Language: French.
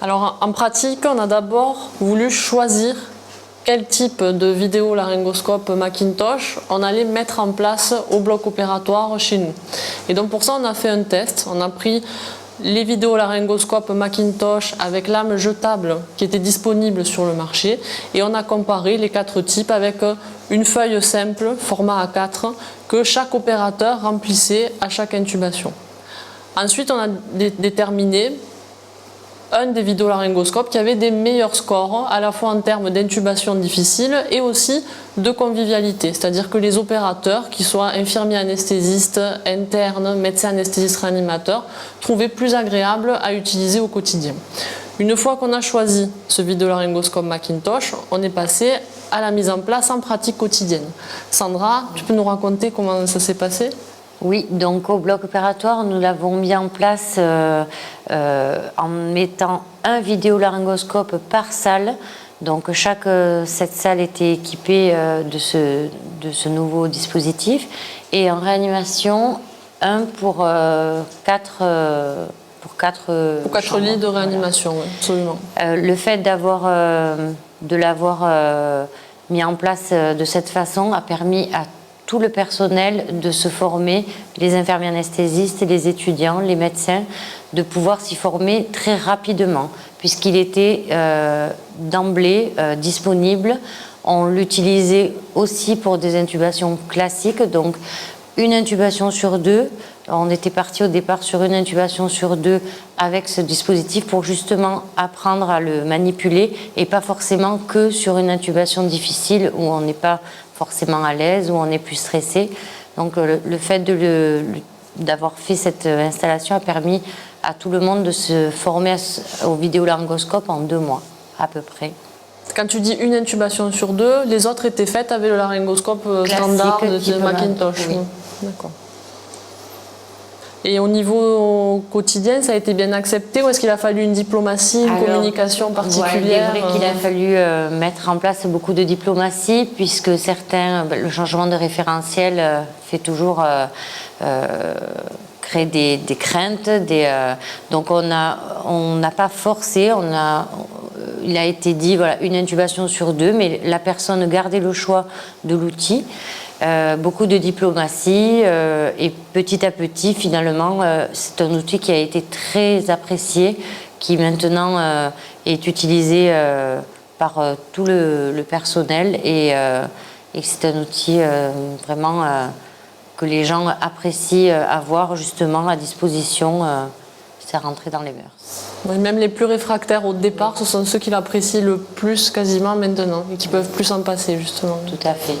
Alors en pratique, on a d'abord voulu choisir quel type de vidéolaryngoscope Macintosh on allait mettre en place au bloc opératoire chez nous. Et donc pour ça, on a fait un test. On a pris les vidéolaryngoscopes Macintosh avec lame jetable qui étaient disponibles sur le marché et on a comparé les 4 types avec une feuille simple, format A4, que chaque opérateur remplissait à chaque intubation. Ensuite, on a déterminé un des vidéolaryngoscopes qui avait des meilleurs scores, à la fois en termes d'intubation difficile et aussi de convivialité. C'est-à-dire que les opérateurs, qu'ils soient infirmiers anesthésistes, internes, médecins anesthésistes réanimateurs, trouvaient plus agréable à utiliser au quotidien. Une fois qu'on a choisi ce vidéolaryngoscope Macintosh, on est passé à la mise en place en pratique quotidienne. Sandra, tu peux nous raconter comment ça s'est passé ? Oui, donc au bloc opératoire, nous l'avons mis en place en mettant un vidéolaryngoscope par salle. Donc cette salle était équipée de ce nouveau dispositif. Et en réanimation, un pour 4 lits de réanimation, voilà. Oui, absolument. Le fait de l'avoir mis en place de cette façon a permis à tout le personnel de se former, les infirmiers anesthésistes, les étudiants, les médecins, de pouvoir s'y former très rapidement, puisqu'il était d'emblée disponible. On l'utilisait aussi pour des intubations classiques, donc une intubation sur 2. On était parti au départ sur une intubation sur 2 avec ce dispositif pour justement apprendre à le manipuler et pas forcément que sur une intubation difficile où on n'est pas forcément à l'aise, où on est plus stressé. Donc le fait d'avoir fait cette installation a permis à tout le monde de se former au vidéolaryngoscope en 2 mois à peu près. Quand tu dis une intubation sur 2, les autres étaient faites avec le laryngoscope standard de Macintosh. Oui. D'accord. Et au niveau quotidien, ça a été bien accepté ou est-ce qu'il a fallu une diplomatie, une communication particulière? Il est vrai qu'il a fallu mettre en place beaucoup de diplomatie puisque le changement de référentiel fait toujours créer des craintes. Donc on n'a pas forcé, il a été dit voilà, une intubation sur 2, mais la personne gardait le choix de l'outil. Beaucoup de diplomatie et petit à petit finalement c'est un outil qui a été très apprécié, qui maintenant est utilisé par tout le personnel et c'est un outil vraiment que les gens apprécient avoir justement à disposition. C'est rentré dans les mœurs. Oui, même les plus réfractaires au départ, ce sont ceux qui l'apprécient le plus quasiment maintenant et qui peuvent plus s'en passer justement. Tout à fait.